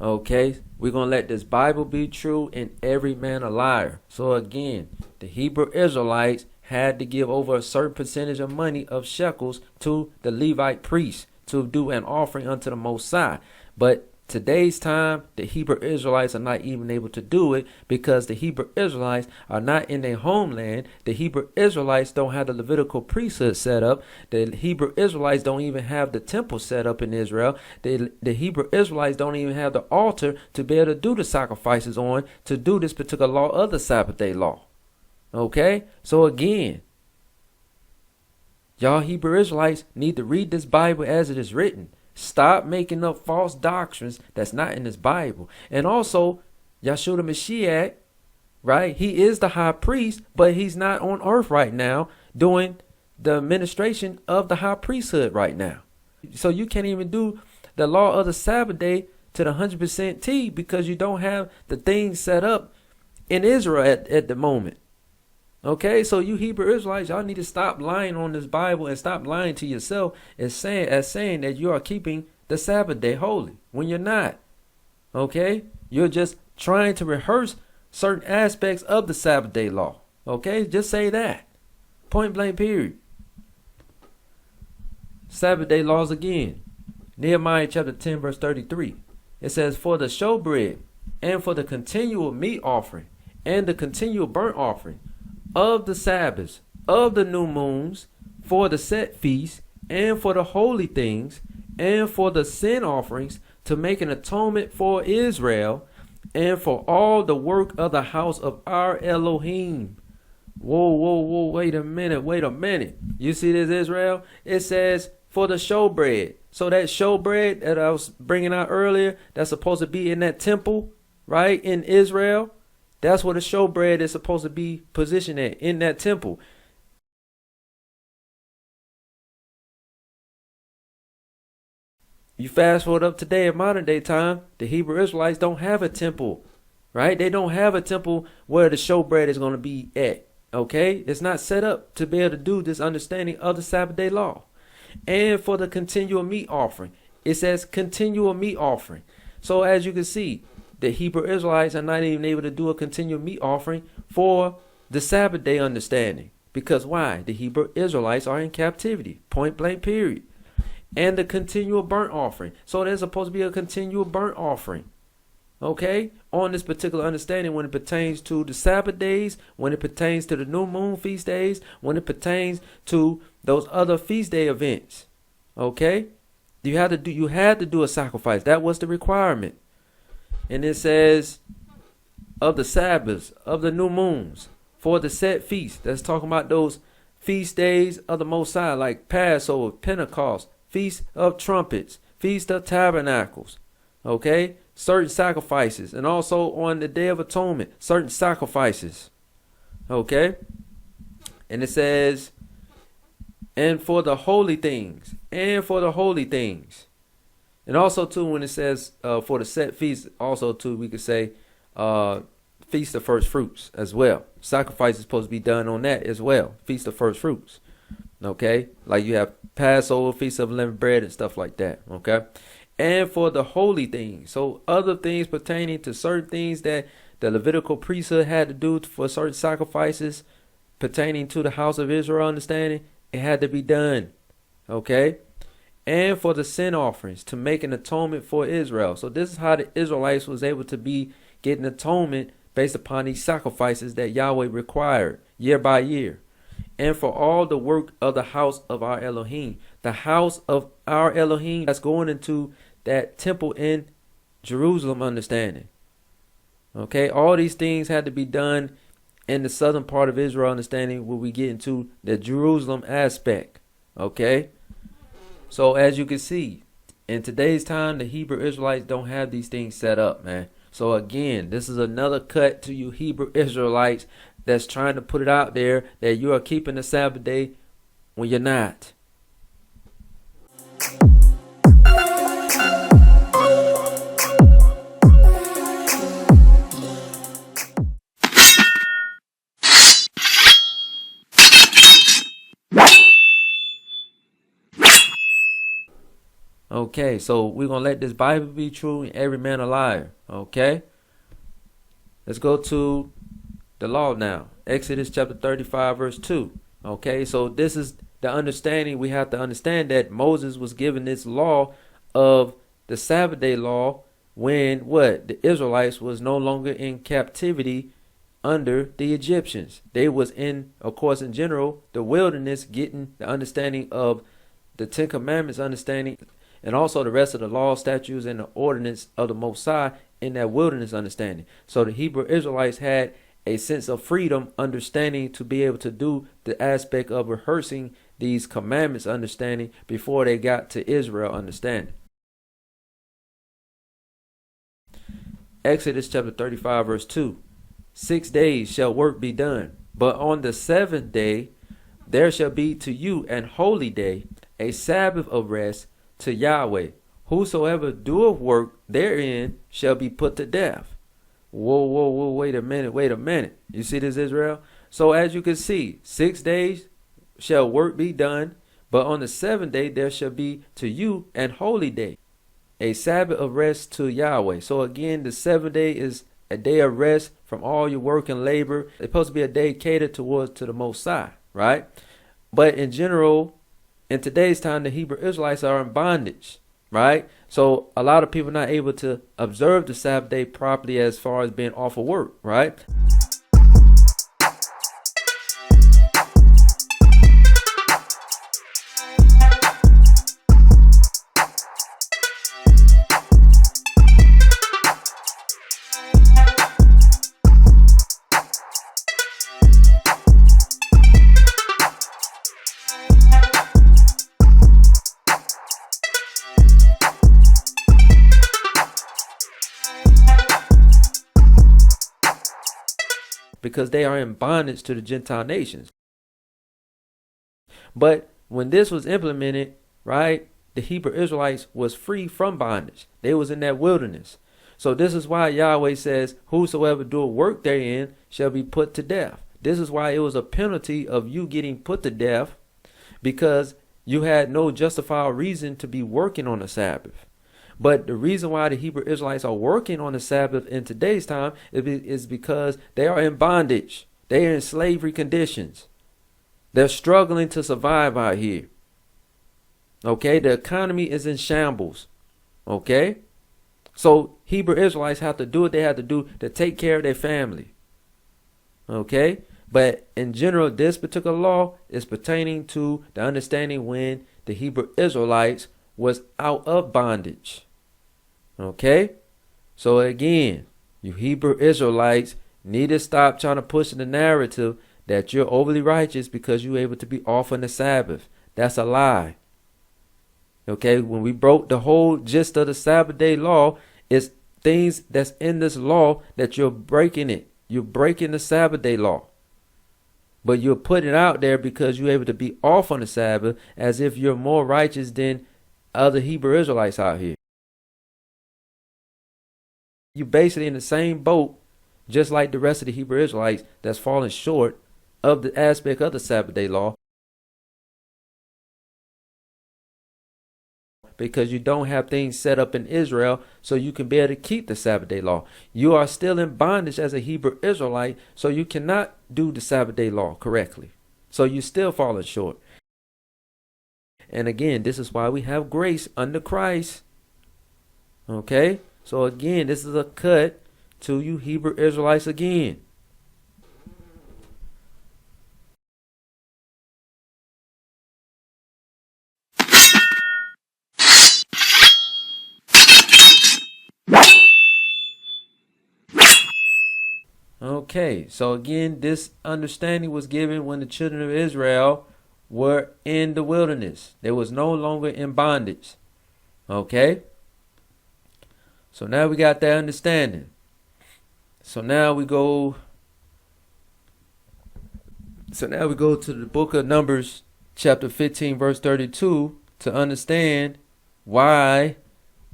Okay, we're going to let this Bible be true and every man a liar. So again, the Hebrew Israelites had to give over a certain percentage of money of shekels to the Levite priests to do an offering unto the Most High. But today's time, the Hebrew Israelites are not even able to do it because the Hebrew Israelites are not in their homeland. The Hebrew Israelites don't have the Levitical priesthood set up. The Hebrew Israelites don't even have the temple set up in Israel. The Hebrew Israelites don't even have the altar to be able to do the sacrifices on to do this particular law of the Sabbath day law. Okay, so again, y'all Hebrew Israelites need to read this Bible as it is written. Stop making up false doctrines that's not in this Bible. And also, Yeshua Mashiach, right? He is the high priest, but he's not on earth right now doing the administration of the high priesthood right now. So you can't even do the law of the Sabbath day to the 100% T because you don't have the things set up in Israel at the moment. Okay, so you Hebrew Israelites, y'all need to stop lying on this Bible and stop lying to yourself as saying that you are keeping the Sabbath day holy when you're not. Okay, you're just trying to rehearse certain aspects of the Sabbath day law. Okay, just say that. Point blank period. Sabbath day laws again. Nehemiah chapter 10 verse 33. It says, for the showbread and for the continual meat offering and the continual burnt offering of the Sabbaths, of the new moons, for the set feasts, and for the holy things, and for the sin offerings, to make an atonement for Israel, and for all the work of the house of our Elohim. Whoa, wait a minute. You see this, Israel? It says, for the showbread. So that showbread that I was bringing out earlier, that's supposed to be in that temple, right, in Israel. That's where the showbread is supposed to be positioned at, in that temple. You fast forward up today in modern day time, the Hebrew Israelites don't have a temple, right? They don't have a temple where the showbread is going to be at, okay? It's not set up to be able to do this understanding of the Sabbath day law. And for the continual meat offering, it says continual meat offering. So as you can see, the Hebrew Israelites are not even able to do a continual meat offering for the Sabbath day understanding. Because why? The Hebrew Israelites are in captivity. Point blank period. And the continual burnt offering. So there's supposed to be a continual burnt offering. Okay? On this particular understanding when it pertains to the Sabbath days, when it pertains to the new moon feast days, when it pertains to those other feast day events. Okay? You had to do a sacrifice. That was the requirement. And it says, of the Sabbaths, of the new moons, for the set feasts. That's talking about those feast days of the Most High, like Passover, Pentecost, Feast of Trumpets, Feast of Tabernacles. Okay? Certain sacrifices. And also on the Day of Atonement, certain sacrifices. Okay? And it says, and for the holy things. And for the holy things. And also, too, when it says for the set feast, also, too, we could say feast of first fruits as well. Sacrifice is supposed to be done on that as well. Feast of first fruits. Okay? Like you have Passover, Feast of Unleavened Bread, and stuff like that. Okay? And for the holy things. So other things pertaining to certain things that the Levitical priesthood had to do for certain sacrifices pertaining to the house of Israel understanding, it had to be done. Okay? And for the sin offerings to make an atonement for Israel. So this is how the Israelites was able to be getting atonement based upon these sacrifices that Yahweh required year by year. And for all the work of the house of our Elohim. The house of our Elohim that's going into that temple in Jerusalem understanding. Okay, all these things had to be done in the southern part of Israel understanding where we get into the Jerusalem aspect. Okay. So as you can see, in today's time, the Hebrew Israelites don't have these things set up, man. So again, this is another cut to you Hebrew Israelites that's trying to put it out there that you are keeping the Sabbath day when you're not. Okay, so we're going to let this Bible be true and every man a liar. Okay, let's go to the law now. Exodus chapter 35 verse 2. Okay, so this is the understanding. We have to understand that Moses was given this law of the Sabbath day law when what? The Israelites was no longer in captivity under the Egyptians. They was in, of course, in general, the wilderness, getting the understanding of the Ten Commandments understanding, and also the rest of the law, statutes, and the ordinance of the Most High in that wilderness understanding. So the Hebrew Israelites had a sense of freedom, understanding to be able to do the aspect of rehearsing these commandments understanding before they got to Israel understanding. Exodus chapter 35 verse 2. 6 days shall work be done, but on the seventh day there shall be to you an holy day, a Sabbath of rest to Yahweh. Whosoever doeth work therein shall be put to death. Whoa, wait a minute. You see this, Israel? So as you can see, 6 days shall work be done, but on the seventh day there shall be to you an holy day, a Sabbath of rest to Yahweh. So again, the seventh day is a day of rest from all your work and labor. It's supposed to be a day catered towards to the Most High, right? But in general, in today's time, the Hebrew Israelites are in bondage, right? So a lot of people are not able to observe the Sabbath day properly as far as being off of work, right? Because they are in bondage to the Gentile nations. But when this was implemented, right, the Hebrew Israelites was free from bondage. They was in that wilderness. So this is why Yahweh says, whosoever doeth work therein shall be put to death. This is why it was a penalty of you getting put to death, because you had no justified reason to be working on the Sabbath. But the reason why the Hebrew Israelites are working on the Sabbath in today's time is because they are in bondage. They are in slavery conditions. They're struggling to survive out here. Okay, the economy is in shambles. Okay, so Hebrew Israelites have to do what they have to do to take care of their family. Okay, but in general, this particular law is pertaining to the understanding when the Hebrew Israelites was out of bondage. Okay, so again, you Hebrew Israelites need to stop trying to push the narrative that you're overly righteous because you're able to be off on the Sabbath. That's a lie. Okay, when we broke the whole gist of the Sabbath day law, it's things that's in this law that you're breaking it. You're breaking the Sabbath day law. But you're putting it out there because you're able to be off on the Sabbath as if you're more righteous than other Hebrew Israelites out here. You're basically in the same boat, just like the rest of the Hebrew Israelites that's falling short of the aspect of the Sabbath day law, because you don't have things set up in Israel so you can be able to keep the Sabbath day law. You are still in bondage as a Hebrew Israelite, so you cannot do the Sabbath day law correctly. So you're still falling short. And again, this is why we have grace under Christ. Okay? So again, this is a cut to you Hebrew Israelites again. Okay, so again, this understanding was given when the children of Israel were in the wilderness. They was no longer in bondage. Okay? So now we got that understanding. So now we go to the book of Numbers, chapter 15, verse 32, to understand why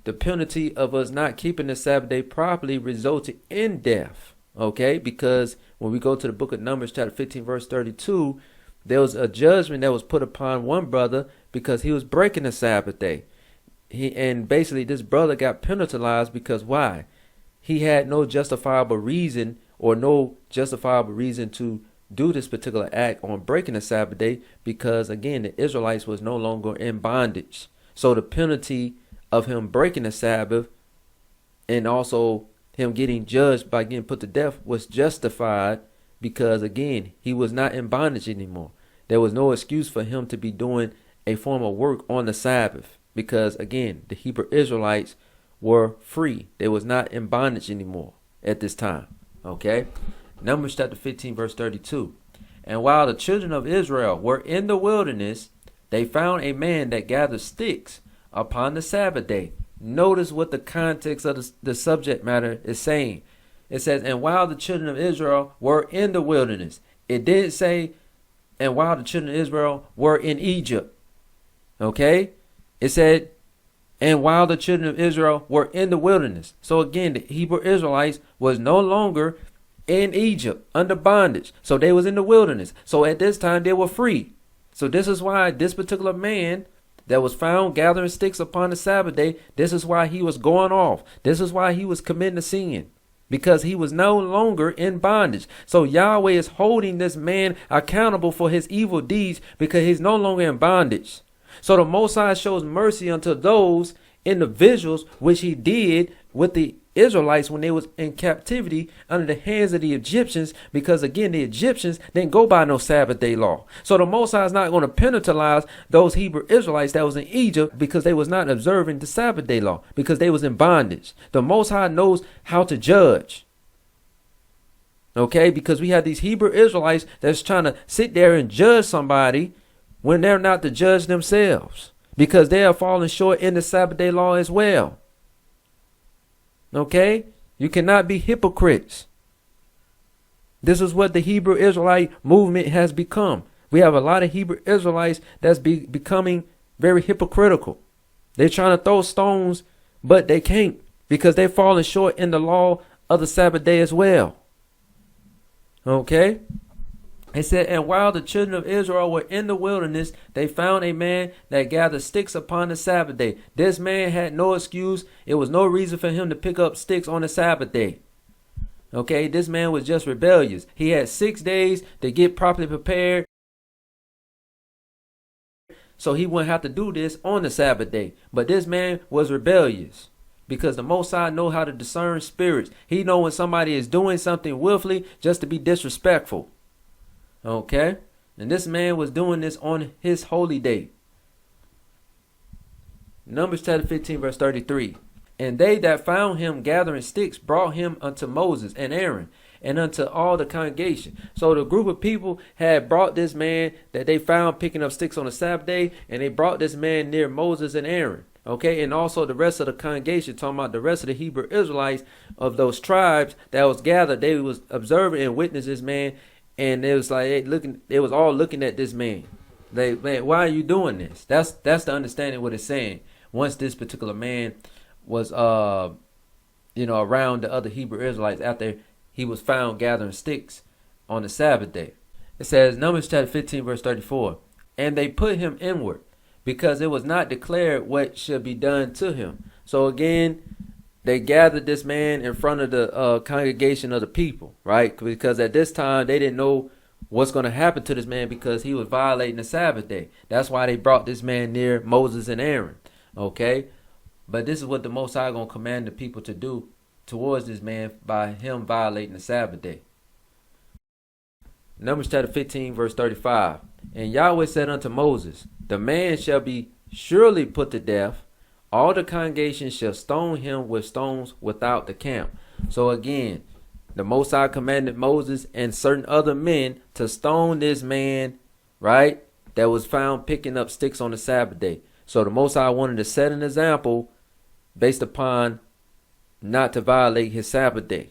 the penalty of us not keeping the Sabbath day properly resulted in death. Okay, because when we go to the book of Numbers, chapter 15, verse 32, there was a judgment that was put upon one brother because he was breaking the Sabbath day. basically this brother got penalized because why? He had no justifiable reason to do this particular act on breaking the Sabbath day, because again the Israelites was no longer in bondage. So the penalty of him breaking the Sabbath and also him getting judged by getting put to death was justified, because again he was not in bondage anymore. There was no excuse for him to be doing a form of work on the Sabbath, because again the Hebrew Israelites were free. They was not in bondage anymore at this time. Okay. Numbers chapter 15 verse 32. And while the children of Israel were in the wilderness, they found a man that gathered sticks upon the Sabbath day. Notice what the context of the subject matter is saying. It says, and while the children of Israel were in the wilderness. It didn't say, and while the children of Israel were in Egypt. Okay. It said, and while the children of Israel were in the wilderness. So again, the Hebrew Israelites was no longer in Egypt under bondage. So they was in the wilderness. So at this time they were free. So this is why this particular man that was found gathering sticks upon the Sabbath day, this is why he was going off. This is why he was committing a sin, because he was no longer in bondage. So Yahweh is holding this man accountable for his evil deeds because he's no longer in bondage. So the Most High shows mercy unto those individuals, which he did with the Israelites when they was in captivity under the hands of the Egyptians, because again the Egyptians didn't go by no Sabbath day law. So the Most High is not going to penalize those Hebrew Israelites that was in Egypt because they was not observing the Sabbath day law, because they was in bondage. The Most High knows how to judge. Okay, because we have these Hebrew Israelites that's trying to sit there and judge somebody when they're not the judge themselves, because they are falling short in the Sabbath day law as well. Okay, you cannot be hypocrites. This is what the Hebrew Israelite movement has become. We have a lot of Hebrew Israelites that's becoming very hypocritical. They're trying to throw stones, but they can't, because they're falling short in the law of the Sabbath day as well. Okay. It said, and while the children of Israel were in the wilderness, they found a man that gathered sticks upon the Sabbath day. This man had no excuse. It was no reason for him to pick up sticks on the Sabbath day. Okay, this man was just rebellious. He had 6 days to get properly prepared, so he wouldn't have to do this on the Sabbath day. But this man was rebellious, because the Most High know how to discern spirits. He know when somebody is doing something willfully just to be disrespectful. Okay, and this man was doing this on his holy day. Numbers chapter 15 verse 33. And they that found him gathering sticks brought him unto Moses and Aaron and unto all the congregation. So the group of people had brought this man that they found picking up sticks on the Sabbath day, and they brought this man near Moses and Aaron. Okay, and also the rest of the congregation, talking about the rest of the Hebrew Israelites of those tribes that was gathered, they was observing and witnessing this man. And it was like they was all looking at this man. Man, why are you doing this? That's the understanding what it's saying. Once this particular man was around the other Hebrew Israelites after he was found gathering sticks on the Sabbath day. It says Numbers chapter 15 verse 34. And they put him inward, because it was not declared what should be done to him. So again, they gathered this man in front of the congregation of the people, right? Because at this time, they didn't know what's going to happen to this man, because he was violating the Sabbath day. That's why they brought this man near Moses and Aaron, okay? But this is what the Most High going to command the people to do towards this man by him violating the Sabbath day. Numbers chapter 15, verse 35. And Yahweh said unto Moses, the man shall be surely put to death. All the congregation shall stone him with stones without the camp. So again, the Most High commanded Moses and certain other men to stone this man, right, that was found picking up sticks on the Sabbath day. So the Most High wanted to set an example based upon not to violate his Sabbath day.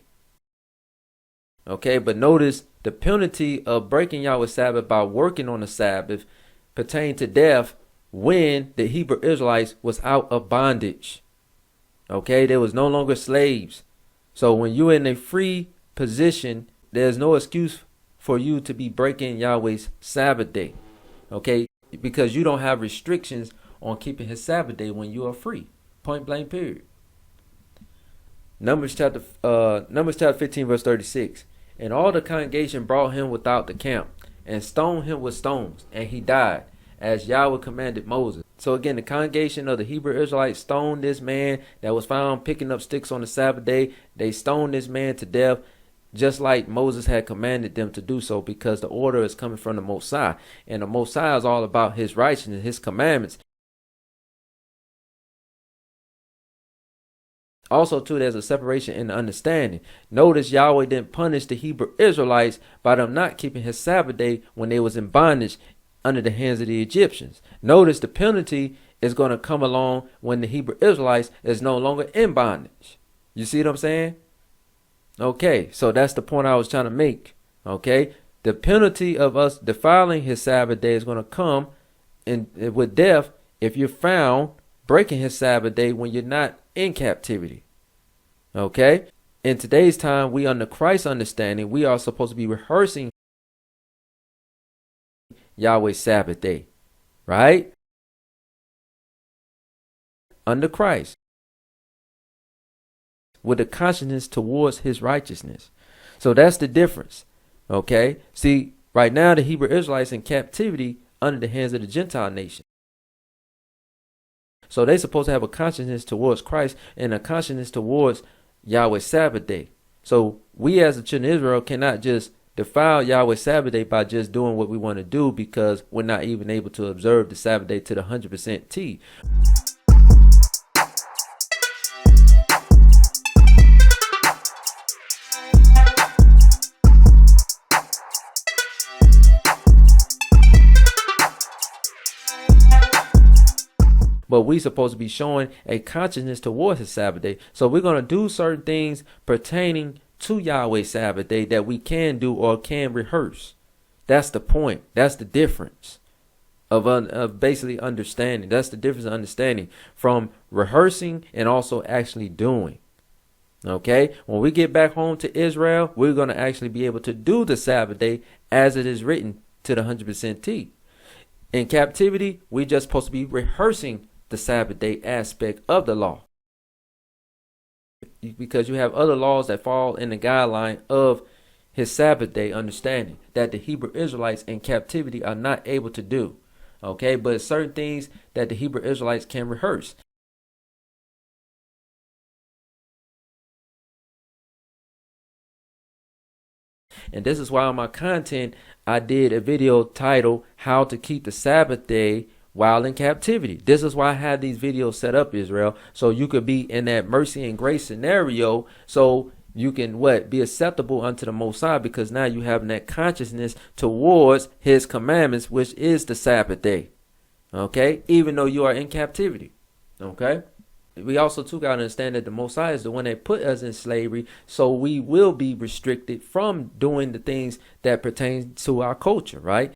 Okay, but notice the penalty of breaking Yahweh's Sabbath by working on the Sabbath pertained to death when the Hebrew Israelites was out of bondage. Okay, they was no longer slaves. So when you're in a free position, there's no excuse for you to be breaking Yahweh's Sabbath day. Okay, because you don't have restrictions on keeping his Sabbath day when you are free. Point blank period. Numbers chapter 15 verse 36. And all the congregation brought him without the camp and stoned him with stones, and he died, as Yahweh commanded Moses. So again, the congregation of the Hebrew Israelites stoned this man that was found picking up sticks on the Sabbath day. They stoned this man to death, just like Moses had commanded them to do so, because the order is coming from the Most High. And the Most High is all about his righteousness, his commandments. Also, too, there's a separation in the understanding. Notice Yahweh didn't punish the Hebrew Israelites by them not keeping his Sabbath day when they was in bondage under the hands of the Egyptians. Notice the penalty is going to come along when the Hebrew Israelites is no longer in bondage. You see what I'm saying? Okay, so that's the point I was trying to make. Okay, the penalty of us defiling his Sabbath day is going to come with death if you're found breaking his Sabbath day when you're not in captivity. Okay, in today's time, we under Christ's understanding, we are supposed to be rehearsing Yahweh's Sabbath day, right? Under Christ, with a consciousness towards his righteousness. So that's the difference. Okay, see, right now the Hebrew Israelites in captivity under the hands of the Gentile nation. So they're supposed to have a consciousness towards Christ and a consciousness towards Yahweh's Sabbath day. So we as the children of Israel cannot just defile Yahweh's Sabbath day by just doing what we want to do, because we're not even able to observe the Sabbath day to the 100% T. But we supposed to be showing a consciousness towards his Sabbath day. So we're going to do certain things pertaining to Yahweh's Sabbath day that we can do or can rehearse. That's the point. That's the difference of basically understanding. That's the difference of understanding from rehearsing and also actually doing. Okay, when we get back home to Israel, we're going to actually be able to do the Sabbath day as it is written to the 100% T. In captivity, we're just supposed to be rehearsing the Sabbath day aspect of the law, because you have other laws that fall in the guideline of his Sabbath day understanding that the Hebrew Israelites in captivity are not able to do. Okay, but certain things that the Hebrew Israelites can rehearse. And this is why on my content, I did a video titled How to Keep the Sabbath Day While in Captivity. This is why I have these videos set up, Israel, so you could be in that mercy and grace scenario, so you can be acceptable unto the Most High, because now you have that consciousness towards his commandments, which is the Sabbath day. Okay, even though you are in captivity. Okay. We also too got to understand that the Most High is the one that put us in slavery, so we will be restricted from doing the things that pertain to our culture, right?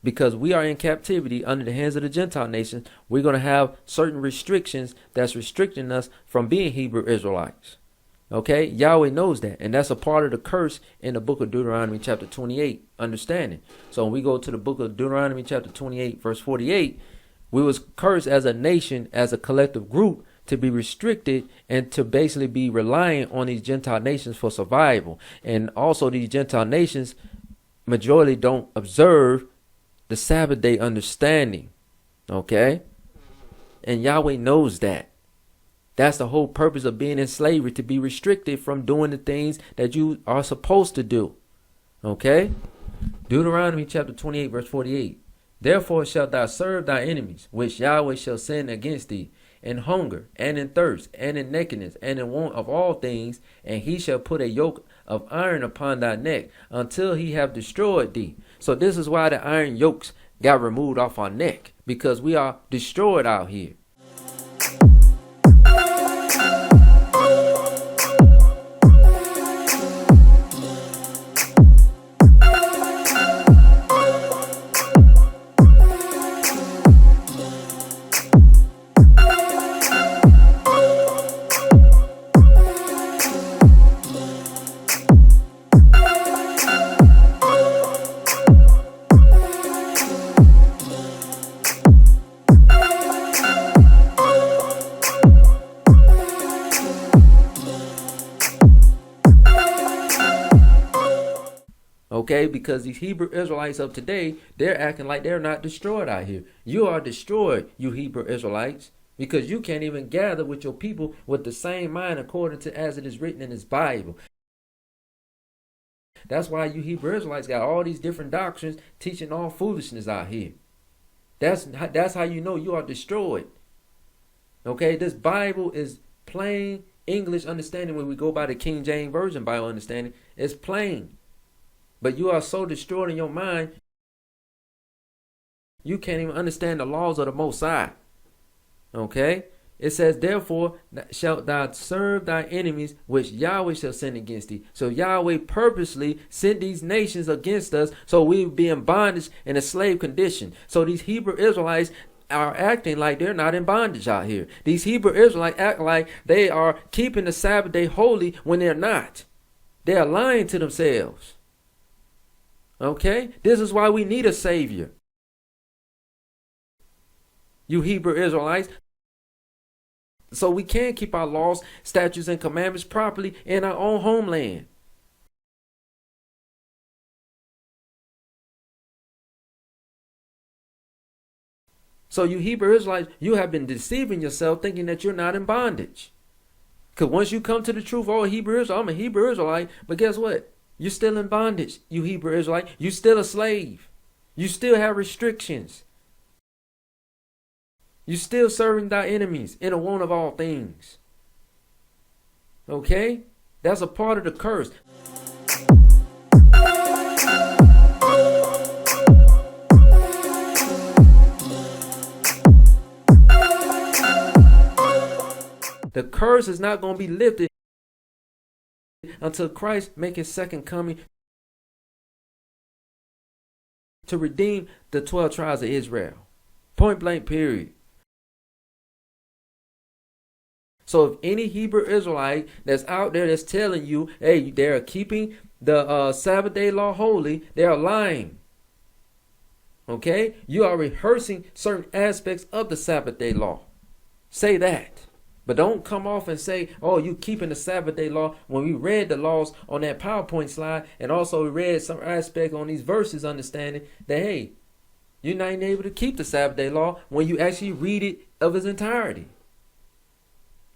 Because we are in captivity under the hands of the Gentile nations, we're going to have certain restrictions that's restricting us from being Hebrew Israelites. Okay, Yahweh knows that, and that's a part of the curse in the book of Deuteronomy chapter 28, understanding. So when we go to the book of Deuteronomy chapter 28 verse 48, we was cursed as a nation, as a collective group, to be restricted and to basically be reliant on these Gentile nations for survival. And also these Gentile nations majority don't observe the Sabbath day understanding. Okay, and Yahweh knows that. That's the whole purpose of being in slavery, to be restricted from doing the things that you are supposed to do. Okay? Deuteronomy chapter 28 verse 48. Therefore shalt thou serve thy enemies, which Yahweh shall send against thee, in hunger, and in thirst, and in nakedness, and in want of all things, and he shall put a yoke of iron upon thy neck, until he have destroyed thee. So this is why the iron yokes got removed off our neck, because we are destroyed out here. Okay, because these Hebrew Israelites of today, they're acting like they're not destroyed out here. You are destroyed, you Hebrew Israelites, because you can't even gather with your people with the same mind according to as it is written in this Bible. That's why you Hebrew Israelites got all these different doctrines teaching all foolishness out here. That's how you know you are destroyed. Okay, this Bible is plain English understanding. When we go by the King James Version Bible understanding, it's plain. But you are so destroyed in your mind, you can't even understand the laws of the Most High. Okay? It says, therefore shalt thou serve thy enemies, which Yahweh shall send against thee. So Yahweh purposely sent these nations against us, so we would be in bondage in a slave condition. So these Hebrew Israelites are acting like they're not in bondage out here. These Hebrew Israelites act like they are keeping the Sabbath day holy when they're not. They are lying to themselves. Okay? This is why we need a Savior. You Hebrew Israelites. So we can keep our laws, statutes, and commandments properly in our own homeland. So you Hebrew Israelites, you have been deceiving yourself thinking that you're not in bondage. Because once you come to the truth, oh, Hebrew Israelite, I'm a Hebrew Israelite, but guess what? You're still in bondage, you Hebrew Israelite. You're still a slave. You still have restrictions. You're still serving thy enemies in a want of all things. Okay? That's a part of the curse. The curse is not going to be lifted until Christ make his second coming to redeem the 12 tribes of Israel. Point blank, period. So if any Hebrew Israelite that's out there that's telling you, hey, they're keeping the Sabbath day law holy, they're lying. Okay? You are rehearsing certain aspects of the Sabbath day law. Say that. But don't come off and say, oh, you keeping the Sabbath day law, when we read the laws on that PowerPoint slide, and also we read some aspect on these verses understanding that, hey, you're not even able to keep the Sabbath day law when you actually read it of its entirety.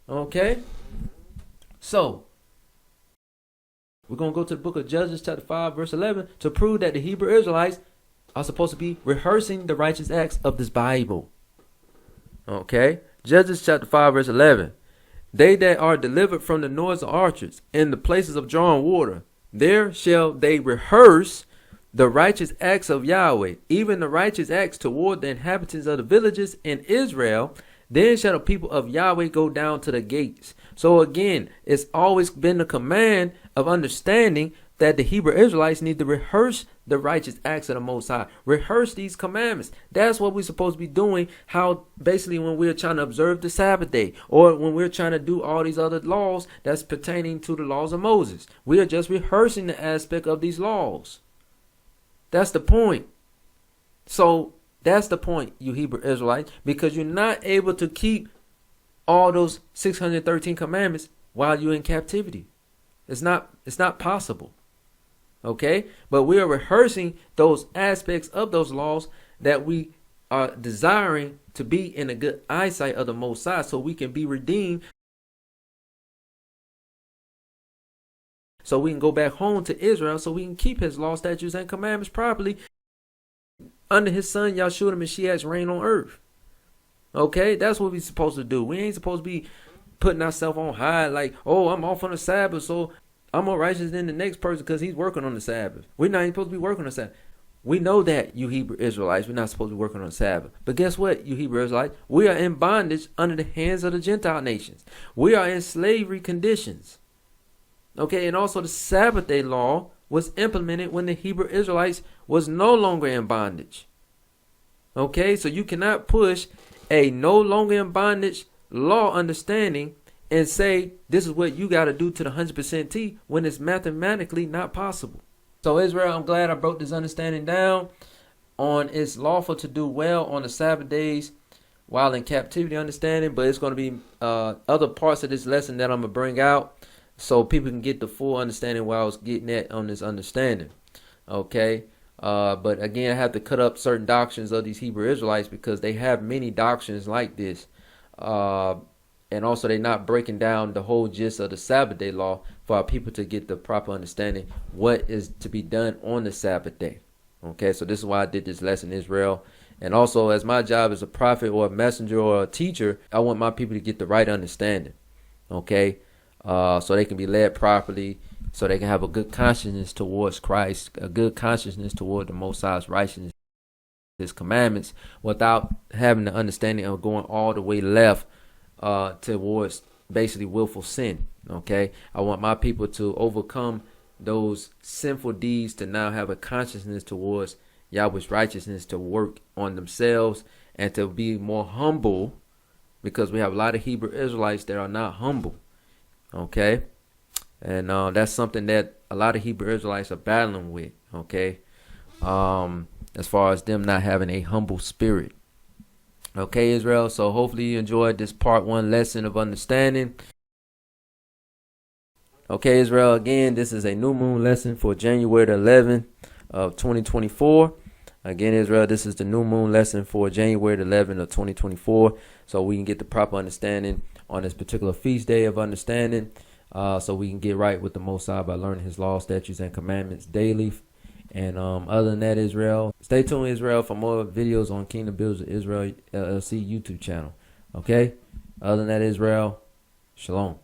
Okay? So, we're going to go to the book of Judges chapter 5 verse 11 to prove that the Hebrew Israelites are supposed to be rehearsing the righteous acts of this Bible. Okay? Judges chapter 5 verse 11. They that are delivered from the noise of archers in the places of drawing water, there shall they rehearse the righteous acts of Yahweh, even the righteous acts toward the inhabitants of the villages in Israel. Then shall the people of Yahweh go down to the gates. So again, it's always been the command of understanding that the Hebrew Israelites need to rehearse the righteous acts of the Most High. Rehearse these commandments. That's what we're supposed to be doing. How basically when we're trying to observe the Sabbath day, or when we're trying to do all these other laws that's pertaining to the laws of Moses. We are just rehearsing the aspect of these laws. That's the point. So that's the point, you Hebrew Israelites, because you're not able to keep all those 613 commandments while you're in captivity. It's not possible. Okay? But we are rehearsing those aspects of those laws that we are desiring to be in a good eyesight of the Most High, so we can be redeemed, so we can go back home to Israel, so we can keep his law, statutes, and commandments properly under his son Yahshua Mashiach's reign on earth. Okay? That's what we're supposed to do. We ain't supposed to be putting ourselves on high like, oh, I'm off on the Sabbath, so I'm more righteous than the next person because he's working on the Sabbath. We're not even supposed to be working on the Sabbath. We know that, you Hebrew Israelites, we're not supposed to be working on the Sabbath. But guess what, you Hebrew Israelites? We are in bondage under the hands of the Gentile nations. We are in slavery conditions. Okay, and also the Sabbath day law was implemented when the Hebrew Israelites was no longer in bondage. Okay, so you cannot push a no longer in bondage law understanding and say this is what you got to do to the 100% T when it's mathematically not possible. So Israel, I'm glad I broke this understanding down on it's lawful to do well on the Sabbath days while in captivity understanding, but it's going to be other parts of this lesson that I'm going to bring out so people can get the full understanding what I was getting at on this understanding. Okay. But again, I have to cut up certain doctrines of these Hebrew Israelites because they have many doctrines like this. Uh, and also they're not breaking down the whole gist of the Sabbath day law for our people to get the proper understanding what is to be done on the Sabbath day. Okay, so this is why I did this lesson, Israel. And also, as my job as a prophet or a messenger or a teacher, I want my people to get the right understanding. Okay, so they can be led properly, so they can have a good consciousness towards Christ, a good consciousness toward the Most High's righteousness, His commandments, without having the understanding of going all the way left towards basically willful sin. Okay, I want my people to overcome those sinful deeds to now have a consciousness towards Yahweh's righteousness, to work on themselves and to be more humble, because we have a lot of Hebrew Israelites that are not humble. Okay, and that's something that a lot of Hebrew Israelites are battling with. Okay, as far as them not having a humble spirit. Okay, Israel. So hopefully you enjoyed this part 1 lesson of understanding. Okay, Israel, again, this is a new moon lesson for January the 11th of 2024. Again, Israel, this is the new moon lesson for January the 11th of 2024. So we can get the proper understanding on this particular feast day of understanding. So we can get right with the Most High by learning His law, statutes, and commandments daily. And other than that, Israel, stay tuned, Israel, for more videos on Kingdom Builds of Israel LLC YouTube channel. Okay? Other than that, Israel, shalom.